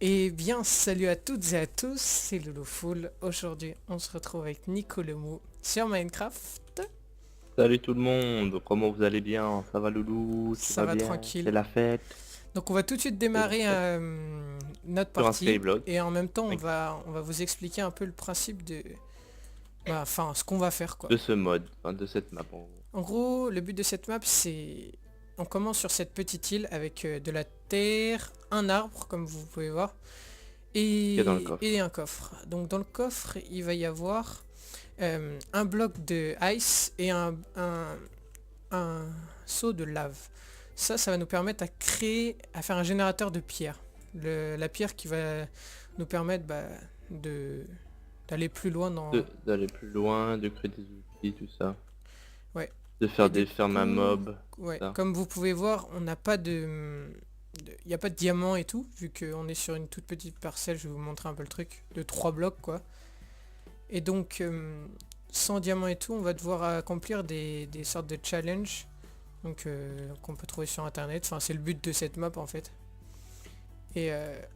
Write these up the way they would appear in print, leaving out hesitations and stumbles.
Eh bien, salut à toutes et à tous, c'est Loulou. Aujourd'hui, on se retrouve avec Nico Lemou sur Minecraft. Salut tout le monde, comment vous allez bien? Ça va Loulou? Tout Ça va va bien? C'est tranquille. la fête? Donc, on va tout de suite C'est la démarrer fête. notre Sur un partie. skyblock. Et en même temps, on Cinq- va, on va vous expliquer un peu le principe de... Enfin, ce qu'on va faire, quoi. De ce mode, enfin, de cette map en gros. En gros, le but de cette map, c'est... On commence sur cette petite île avec de la terre, un arbre, comme vous pouvez voir, Qu'il y a dans le et coffre. un coffre. Donc, dans le coffre, il va y avoir un bloc de ice et un seau de lave. Ça va nous permettre à faire un générateur de pierre. La pierre qui va nous permettre de d'aller plus loin dans... D'aller plus loin, de créer des outils, tout ça. Ouais. De Et faire du des fermes à coup, mobs, tout ouais, ça. comme vous pouvez voir, on n'a pas il n'y a pas de diamant et tout, vu qu'on est sur une toute petite parcelle, je vais vous montrer un peu le truc, de 3 blocs quoi. Et donc, sans diamant et tout, on va devoir accomplir des sortes de challenges donc qu'on peut trouver sur internet. Enfin, c'est le but de cette map en fait. Et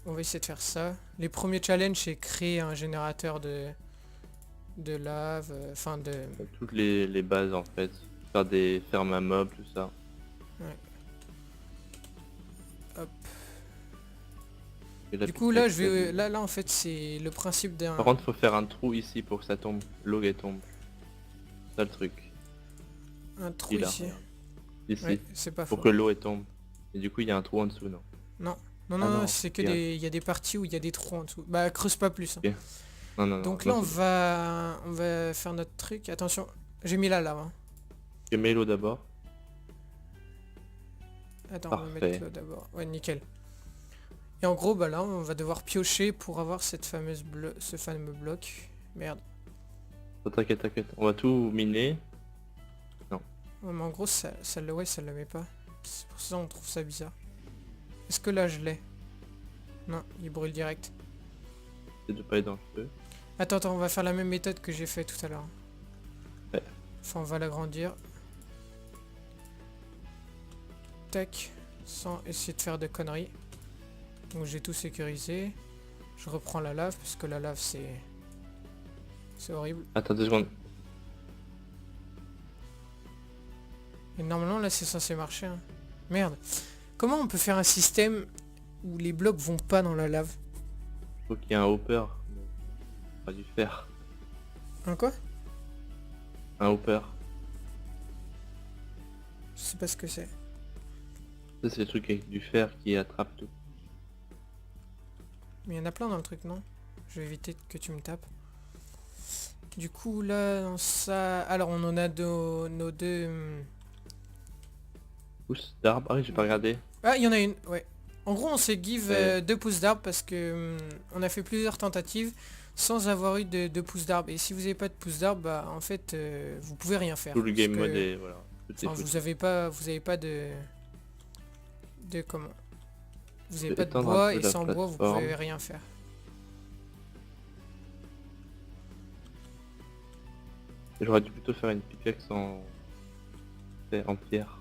on va essayer de faire ça. Les premiers challenges, c'est créer un générateur de lave, enfin de... Toutes les bases en fait. Faire des fermes à mobs, tout ça. Ouais, hop. Et la Du coup là, pickaxe, là en fait, c'est le principe d'un... Par contre, faut faire un trou ici pour que ça tombe. L'eau elle tombe. C'est ça le truc. Un trou Il a, ici. regarde. Ouais, Ici. c'est pas Pour faux. que l'eau elle tombe. Et du coup, il y a un trou en dessous, non? Non, non, Ah non, non, non, c'est que regarde. il y a des parties où il y a des trous en dessous. Bah, creuse pas plus, hein. Ok. Non, non, non, Donc là, non, c'est bon. on va faire notre truc. Attention, j'ai mis la lave, hein. Je mets l'eau d'abord. Attends, on va mettre Parfait. l'eau d'abord. Ouais, nickel. Et en gros, bah là, on va devoir piocher pour avoir ce fameux bloc. Merde. Oh, t'inquiète, t'inquiète. On va tout miner. Non, Ouais, mais en gros, ouais, ça le met pas. C'est pour ça qu'on trouve ça bizarre. Est-ce que là, je l'ai? Non, il brûle direct. c'est de pas être dans le feu. Attends, attends, on va faire la même méthode que j'ai fait tout à l'heure. Ouais. Enfin, on va l'agrandir. Tac. Sans essayer de faire de conneries. Donc j'ai tout sécurisé. Je reprends la lave parce que la lave c'est horrible. Attends 2 secondes. Et normalement là c'est censé marcher, hein. Merde. Comment on peut faire un système où les blocs vont pas dans la lave? Faut qu'il y ait un hopper. Pas du fer. Hein, quoi? Un hopper. Je sais pas ce que c'est. Ça c'est le truc avec du fer qui attrape tout. Mais il y en a plein dans le truc, non? Je vais éviter que tu me tapes. Du coup là dans ça... Alors on en a nos deux... Pousse d'arbre. Ah oui, j'ai pas regardé. Ah, il y en a une, ouais. En gros, on s'est give Ouais. 2 pouces d'arbre parce que on a fait plusieurs tentatives sans avoir eu de 2 pouces d'arbre. Et si vous n'avez pas de pouces d'arbre, bah en fait, vous pouvez rien faire. Tout le Parce game mode que, est voilà. Tout est enfin, foutu. vous avez pas de comment? Vous Je avez vais pas de étendre un bois peu et la sans bois, vous pouvez plateforme. rien faire. J'aurais dû plutôt faire une pickaxe en pierre.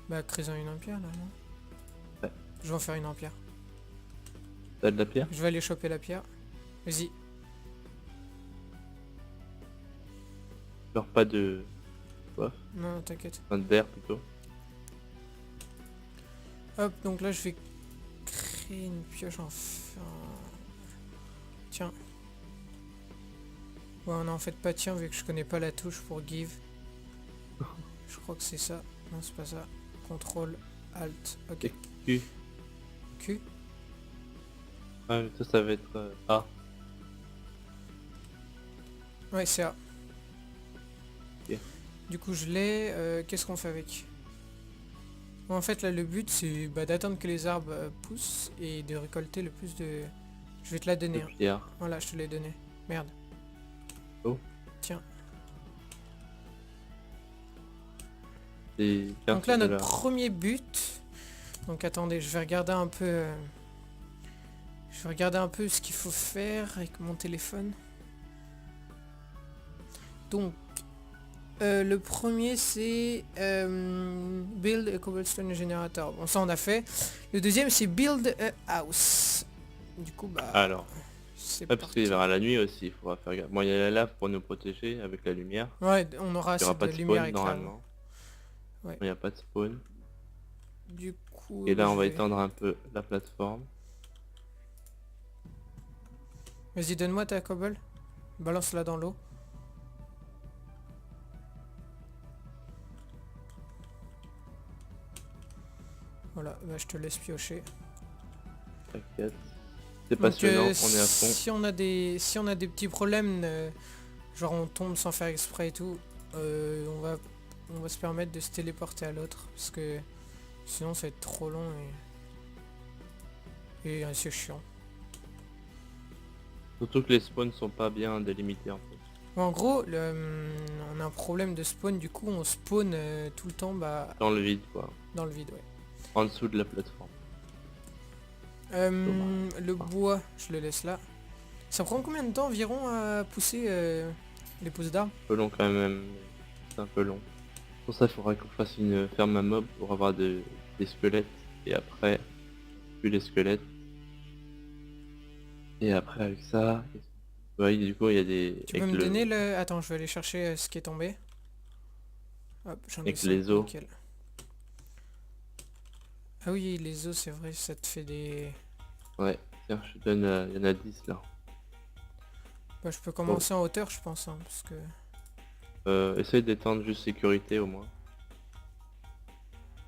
Bah, crée-en une en pierre là, non? Ouais. Je vais en faire une en pierre. T'as de la pierre? Je vais aller choper la pierre. Vas-y. Genre pas de... Quoi? Non, t'inquiète. Enfin d'air plutôt. Hop, donc là je vais créer une pioche Tiens. Ouais, non, en fait pas tiens, vu que je connais pas la touche pour give. Je crois que c'est ça. Non, c'est pas ça. Contrôle, Alt, ok. Q. Q. Ouais, ça va être A. Ouais, c'est A. Ok. Du coup, je l'ai. Qu'est-ce qu'on fait avec? Bon, en fait, là, le but, c'est d'attendre que les arbres poussent et de récolter le plus de... Je vais te la donner, De hein. pierre. Voilà, je te l'ai donné. Merde. Oh. Tiens. Et Donc là, de notre la... premier but... Donc attendez, je vais regarder un peu... Je vais regarder un peu ce qu'il faut faire avec mon téléphone. Donc, Le premier c'est Build a Cobblestone Generator. Bon ça on a fait. Le deuxième c'est Build a House. Du coup bah Alors, c'est ouais, parce qu'il y parti. aura la nuit aussi, il faudra faire gaffe. Bon, il y a la lave pour nous protéger avec la lumière. Ouais, on aura Il n'y aura assez pas de de lumière spawn éclairée. normalement. Ouais. Il n'y a pas de spawn. Du coup Et là, on je va vais... étendre un peu la plateforme. Vas-y donne-moi ta cobble. Balance-la dans l'eau. Voilà, bah, je te laisse piocher. T'inquiète. C'est Donc passionnant, on est à fond. si on a des petits problèmes, genre on tombe sans faire exprès et tout, on va se permettre de se téléporter à l'autre parce que sinon ça va être trop long et c'est chiant. Surtout que les spawns sont pas bien délimités en fait. Bon, en gros, on a un problème de spawn, du coup on spawn tout le temps bah, Dans le vide quoi. dans le vide, ouais. En dessous de la plateforme. Dommage. Le bois, je le laisse là. Ça prend combien de temps environ à pousser les pousses d'arbres? Un peu long quand même, mais c'est un peu long. Pour ça, il faudra qu'on fasse une ferme à mobs pour avoir des squelettes. Et après, puis les squelettes. Et après avec ça... Ouais, du coup il y a des... Tu peux me donner le... Attends, je vais aller chercher ce qui est tombé. Hop, j'en ai Avec 5, les os. nickel. Ah oui, les os, c'est vrai, ça te fait des... Ouais, tiens, je te donne... Il y en a 10 là. Bah, je peux Bon, commencer en hauteur, je pense, hein, parce que... essaye d'étendre juste sécurité au moins.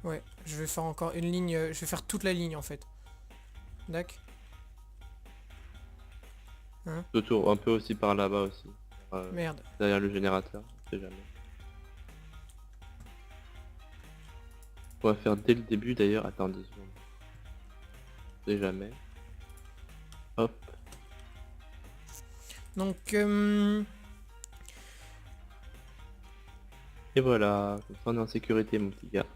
Ouais, je vais faire encore une ligne... je vais faire toute la ligne, en fait. D'accord. Hein? Autour, un peu aussi par là-bas aussi. Merde. Derrière le générateur, on sait jamais. On va faire dès le début d'ailleurs, attends 2 secondes. On sait jamais. Hop, Donc, et voilà, comme ça on est en sécurité mon petit gars.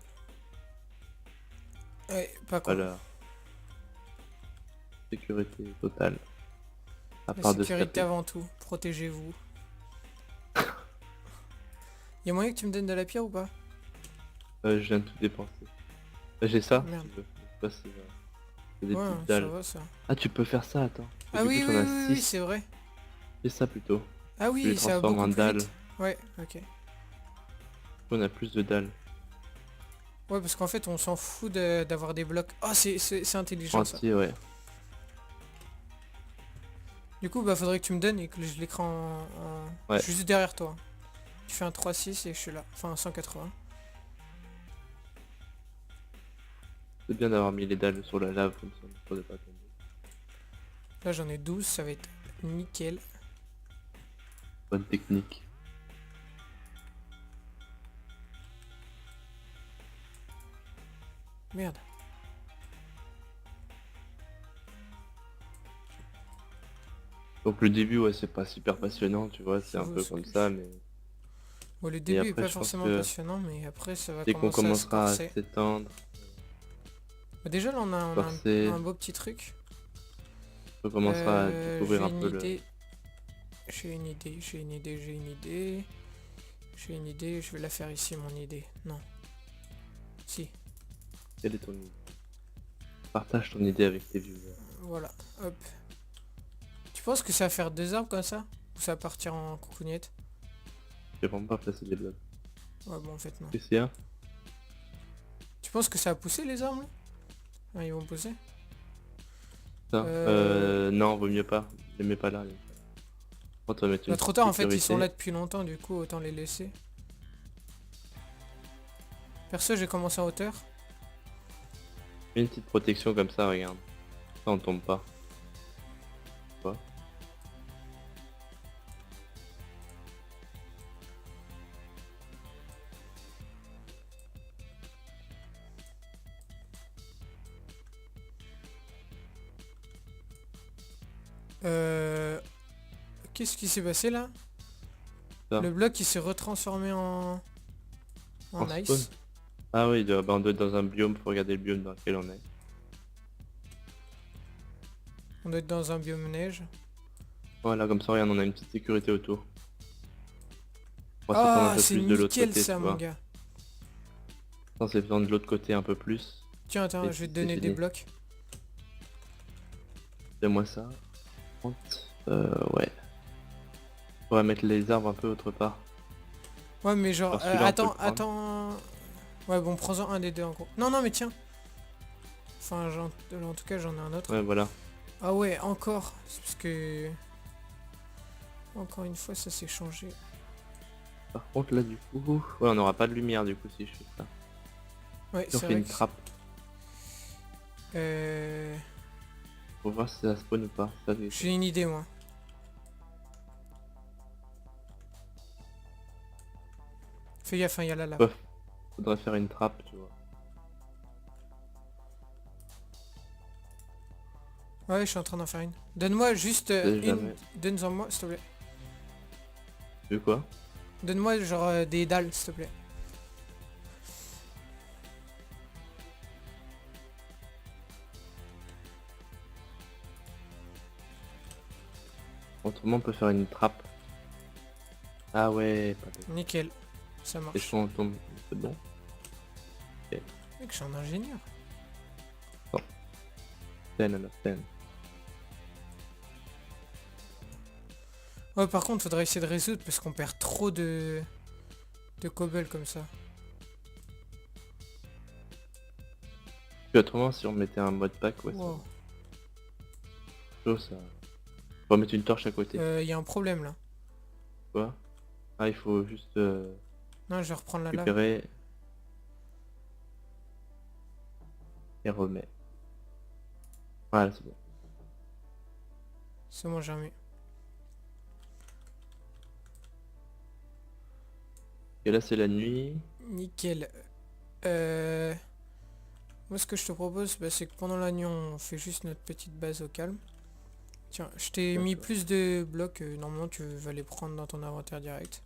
ouais, pas con. Voilà, sécurité totale. À La part de se sécurité taper. avant tout, protégez-vous. Y'a moyen que tu me donnes de la pierre ou pas? Je viens de tout dépenser. J'ai ça, si Merde. tu veux. Je sais pas si, c'est des Ouais, petites ça dalles. va ça. Ah, tu peux faire ça, attends. Ah Du coup, oui, t'en oui, as oui, oui, 6. c'est vrai. Fais ça plutôt. Ah Tu les oui, ça va transformes beaucoup en plus dalles. vite. Ouais, ok. On a plus de dalles. Ouais, parce qu'en fait, on s'en fout d'avoir des blocs. Oh, c'est intelligent ça. Entier, ouais. Du coup, bah faudrait que tu me donnes et que je l'écran Ouais. Je suis juste derrière toi. Tu fais un 3-6 et je suis là. Enfin, un 180. C'est bien d'avoir mis les dalles sur la lave comme ça, on ne pas tomber. Là, j'en ai 12, ça va être nickel. Bonne technique. Merde. Donc le début, ouais, c'est pas super passionnant, tu vois, c'est un J'avoue, peu comme ça, mais Bon, le et début est après, pas je pense forcément que passionnant, mais après, ça va dès qu'on commencer à se commencera à corser. s'étendre, Bah, déjà, là, on a forcer, un beau petit truc. on commencera à découvrir J'ai un une peu le... idée. J'ai une idée, j'ai une idée, j'ai une idée. J'ai une idée, je vais la faire ici, mon idée. Non. Si. Quelle est ton idée? Partage ton idée avec tes viewers. Voilà. Hop. Tu penses que ça va faire 2 arbres comme ça? Ou ça va partir en coucougnette? Je vais vraiment pas placer des blocs. Ouais, bon, en fait, non. Qu'est-ce qu'il y a? Tu penses que ça va pousser les arbres là? Ah, ils vont pousser? Ça non, vaut mieux pas. Je les mets pas là. On va mettre une Bah, trop tard, en fait, ils sécurité. sont là depuis longtemps, du coup, autant les laisser. Perso, j'ai commencé en hauteur. Une petite protection comme ça, regarde. Ça, on tombe pas. Quoi? Qu'est-ce qui s'est passé là? Ça. Le bloc il s'est retransformé en En ice. spawn. Ah oui, bah, on doit être dans un biome, faut regarder le biome dans lequel on est. On doit être dans un biome neige. Voilà, comme ça, regarde, on a une petite sécurité autour. pourra s'étendre un Ah, peu c'est plus de l'autre nickel côté, ça, tu mon vois. gars. Ça, c'est besoin de l'autre côté un peu plus. Tiens, attends, Et je vais te c'est donner des fini. blocs. Fais-moi ça. 30. Ouais. On pourrait mettre les arbres un peu autre part. Ouais, mais genre, Alors celui-là, on peut le attends, prendre. attends. Ouais, bon, prends-en un des deux en gros. Non, non, mais tiens. Enfin, en tout cas, j'en ai un autre. Ouais, voilà. Ah ouais, encore. C'est parce que... Encore une fois, ça s'est changé. Par contre, là, du coup... Ouais, on n'aura pas de lumière, du coup, si je fais ça. Ouais, Si on c'est fait vrai une que... trappe, Euh... pour voir si ça spawn ou pas. Ça, J'ai une idée, moi. Fais gaffe, hein, il y a la lave. ouais, faudrait faire une trappe, tu vois. Ouais, je suis en train d'en faire une. Donne-moi juste Sais une... jamais. Donne-en moi, s'il te plaît. Tu veux quoi? Donne-moi genre des dalles, s'il te plaît. Autrement, on peut faire une trappe. Ah ouais, pas bête. Nickel. Ça Et marche. si on tombe... C'est bon. Mec, je suis un ingénieur. 10 out of 10. Ouais, par contre, faudrait essayer de résoudre parce qu'on perd trop de cobble comme ça. Puis autrement, si on mettait un mode pack, ouais, Wow. ça... ça... On va mettre une torche à côté. Y a un problème là. Quoi? Ah, il faut juste Non, je vais reprendre la lave. récupérer... Et remet. Voilà, c'est bon. C'est bon, j'ai remis. Et là, c'est la nuit. Nickel. Moi, ce que je te propose, bah, c'est que pendant la nuit, on fait juste notre petite base au calme. Tiens, je t'ai mis D'accord. plus de blocs. Normalement, tu vas les prendre dans ton inventaire direct.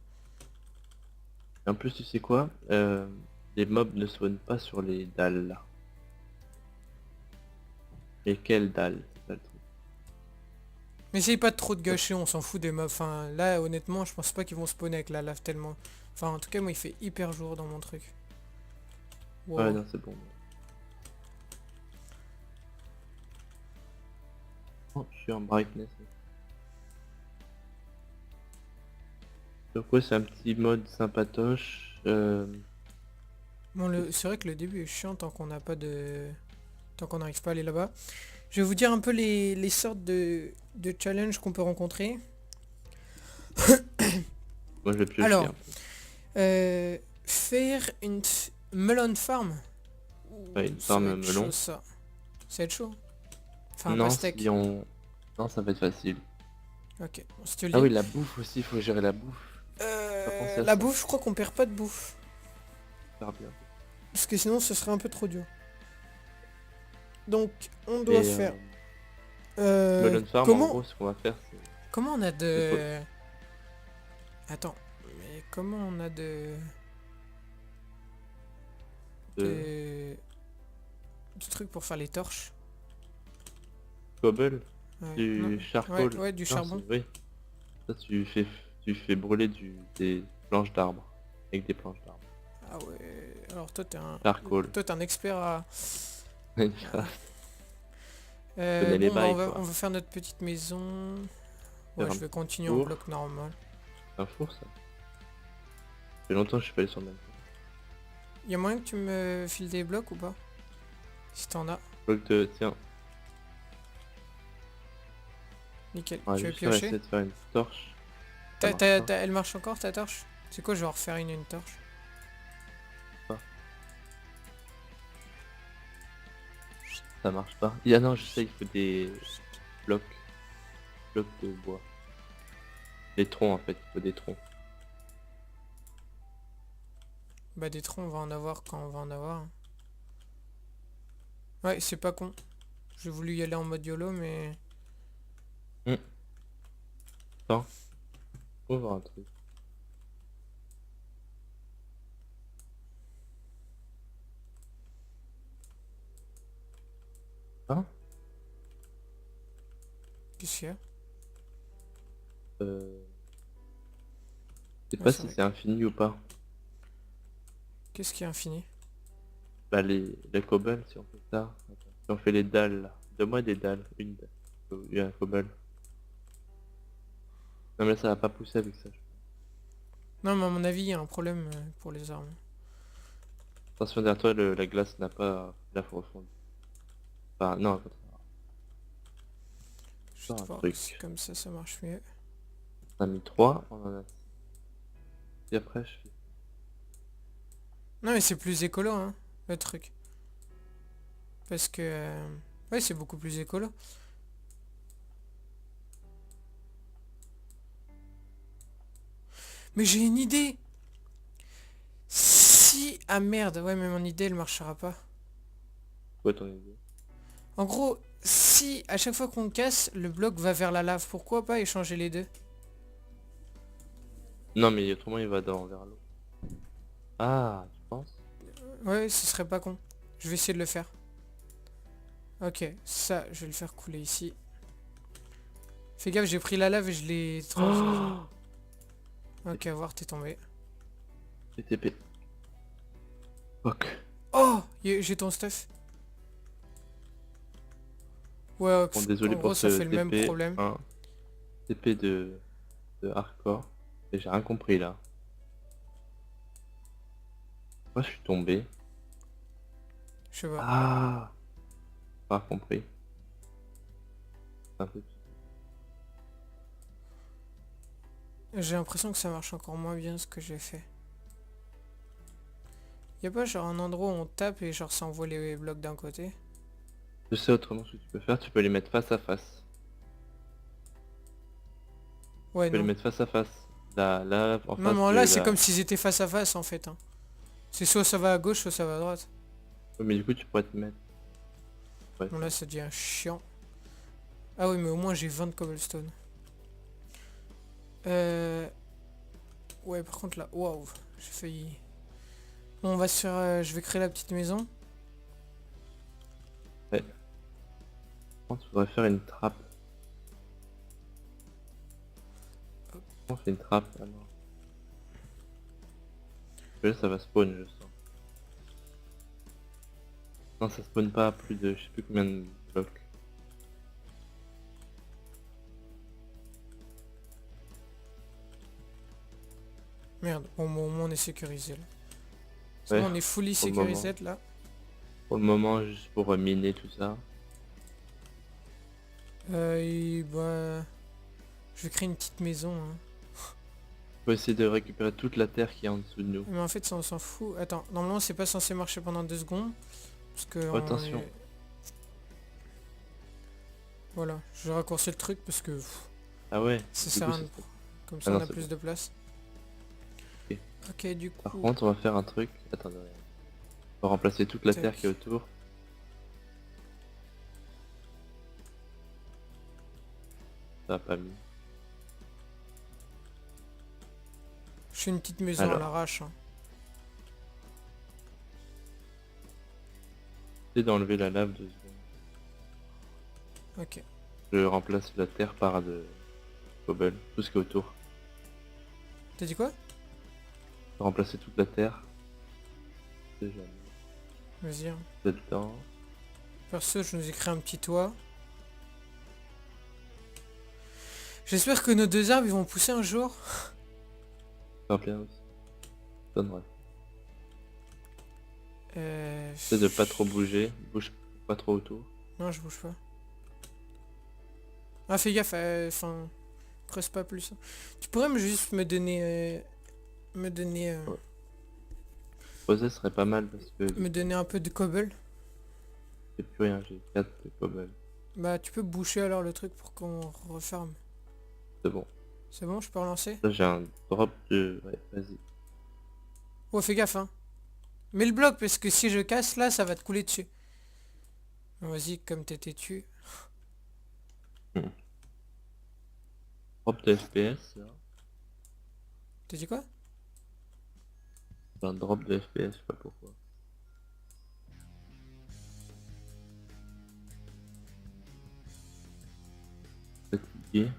Et en plus, tu sais quoi? Les mobs ne spawnent pas sur les dalles, là. Et quelles dalles? C'est ça, le truc. Mais essaye pas de trop de gâcher, on s'en fout des mobs. Enfin, là, honnêtement, je pense pas qu'ils vont spawner avec la lave tellement. Enfin, en tout cas, moi, il fait hyper jour dans mon truc. Wow. Ouais, non, c'est bon. Oh, je suis en brightness. Donc ouais, c'est un petit mode sympatoche. Bon, c'est vrai que le début est chiant tant qu'on n'a pas de... Tant qu'on n'arrive pas à aller là-bas. Je vais vous dire un peu les sortes de challenges qu'on peut rencontrer. Moi, je vais piocher Alors, un peu. faire une melon farm. Ouais, une Ça va farm être melon. chaud, ça. Ça va être chaud. Enfin, un Non, pastèque. si on... Non, ça va être facile. Ok, bon, si tu le Ah dis. oui, la bouffe aussi, il faut gérer la bouffe. Pas pensé à La ça. bouffe, je crois qu'on perd pas de bouffe. Super bien. Parce que sinon, ce serait un peu trop dur. Donc, on doit Et faire... melon farm, en comment... gros, ce qu'on va faire, c'est... Comment on a de... Attends, mais comment on a de... Du truc pour faire les torches? Cobble, Ouais, du non. charcoal. Ouais, du Non, charbon. oui. Ça, tu fais brûler des planches d'arbres. Avec des planches d'arbres. Ah ouais, alors toi t'es un... Charcoal. Toi t'es un expert à... Minecraft. Connais les Bon, bah, bails, on va quoi. faire notre petite maison. Faire Ouais, un je vais petit continuer en four. bloc normal. Un four, ça. Ça fait longtemps que je suis pas allé sur le même. Y a moyen que tu me files des blocs ou pas? Si t'en as. Bloc de... Tiens, Nickel. on va Tu veux juste essayer piocher? de faire une torche. Ça marche pas. Elle marche encore ta torche? C'est quoi, je vais en refaire une torche. Ça marche pas. Ah non, je sais, il faut des blocs. Blocs de bois. Des troncs, en fait, il faut des troncs. Bah des troncs on va en avoir quand on va en avoir. Hein. Ouais, c'est pas con. J'ai voulu y aller en mode YOLO mais... Attends. Faut voir un truc. Hein? Qu'est-ce qu'il y a? Je sais Ouais, pas c'est si vrai. c'est infini ou pas. Qu'est-ce qui est infini? Bah les cobbles, si on fait ça. Attends. Si on fait les dalles là. Donne-moi des dalles. Une dalle. Il y a un cobble. Non mais ça va pas pousser avec ça. Non, mais à mon avis, il y a un problème pour les armes. Attention derrière toi, la glace n'a pas la profonde. Enfin, non, Juste faire un voir si truc. comme ça marche mieux. On a mis 3, on en a 6. Et après, je fais... Non, mais c'est plus écolo, hein, le truc. Parce que... ouais, c'est beaucoup plus écolo. Mais j'ai une idée. Si... Ah merde, ouais, mais mon idée, elle marchera pas. Quoi ton idée? En gros, si à chaque fois qu'on casse, le bloc va vers la lave, pourquoi pas échanger les deux? Non, mais autrement, il va vers l'eau. Ah, tu penses? Ouais, ce serait pas con. Je vais essayer de le faire. Ok, ça, je vais le faire couler ici. Fais gaffe, j'ai pris la lave et je l'ai transféré. Oh, Ok, à voir, t'es tombé. TTP. Fuck. Oh, j'ai ton stuff. Ouais, Bon, en désolé gros, pour ça ce fait le même TP. problème. Un TP de hardcore. Et j'ai rien compris là. Moi, je suis tombé. Je sais pas. Ah, pas compris. Un peu. J'ai l'impression que ça marche encore moins bien ce que j'ai fait. Y a pas genre un endroit où on tape et genre ça envoie les blocs d'un côté? Je sais autrement ce que tu peux faire. Tu peux les mettre face à face. Ouais, Tu peux les non. mettre face à face. Là, en Non, face mais de là, c'est comme la... s'ils étaient face à face en fait, hein. C'est soit ça va à gauche, soit ça va à droite. Oui, mais du coup, tu pourrais te mettre... Ouais, Bon, ça. là, ça devient chiant. Ah oui, mais au moins j'ai 20 de cobblestone. Euh... Ouais, par contre là, waouh, j'ai failli... Bon, on va se faire... je vais créer la petite maison. Ouais. Je faudrait faire une trappe. On fait une trappe alors. Là, ça va spawn, je sens. Non, ça spawn pas à plus de... Je sais plus combien de blocs. Merde, bon, au moins on est sécurisé là. C'est Ouais, bon, on est fully pour le moment. sécurisé là. Pour le moment, juste pour miner tout ça. Et bah... Je vais créer une petite maison, hein. Faut essayer de récupérer toute la terre qui est en dessous de nous. Mais en fait, ça on s'en fout. Attends, normalement c'est pas censé marcher pendant 2 secondes. Parce que Oh, attention. voilà, je raccourcis le truc parce que Ah ouais, ça du sert coup, à ça rien. serait... Comme Ah ça on non, a c'est plus bon. de place. Ok. Ok, du Par coup... contre, on va faire un truc. Attendez. On va remplacer toute la terre Tac. qui est autour. Ça a pas mis. Je fais une petite maison à Alors, l'arrache, hein. c'est d'enlever la lave 2 secondes. Ok. Je remplace la terre par de cobble, tout ce qui est autour. T'as dit quoi? Je vais remplacer toute la terre. Déjà, Vas-y, hein. dedans. Perso, je nous ai créé un petit toit. J'espère que nos 2 arbres ils vont pousser un jour. Faire bien aussi. Donnerait. Euh... Essaie de pas trop bouger. Bouge pas trop autour. Non, je bouge pas. Ah, fais gaffe, enfin... Creuse pas plus, hein. Tu pourrais juste me donner... me donner... Ouais. Poser serait pas mal parce que me donner un peu de cobble. j'ai plus rien, j'ai 4 de cobble. Bah, tu peux boucher alors le truc pour qu'on referme. C'est bon. C'est bon, je peux relancer? Là j'ai un drop de... Ouais, vas-y. Oh, fais gaffe, hein. Mets le bloc, parce que si je casse, là, ça va te couler dessus. Bon, vas-y, comme t'es têtu. Drop de FPS là. T'as dit quoi? C'est un drop de FPS, je sais pas pourquoi. Fatigué.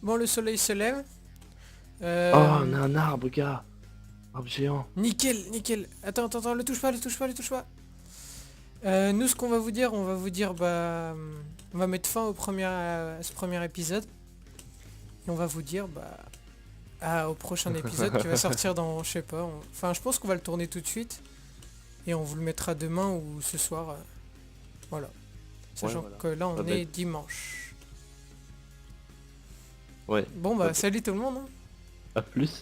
Bon, le soleil se lève. Oh, on a un arbre, gars. Arbre géant. Nickel, nickel. Attends, le touche pas, le touche pas, le touche pas. Nous, ce qu'on va vous dire, bah, on va mettre fin à ce premier épisode. Et on va vous dire, bah, au prochain épisode qui va sortir dans, je sais pas, enfin, je pense qu'on va le tourner tout de suite. Et on vous le mettra demain ou ce soir. Voilà. Sachant voilà. que là, on Ça va est être- dimanche. Ouais. Bon, bah, salut tout le monde, hein. À plus.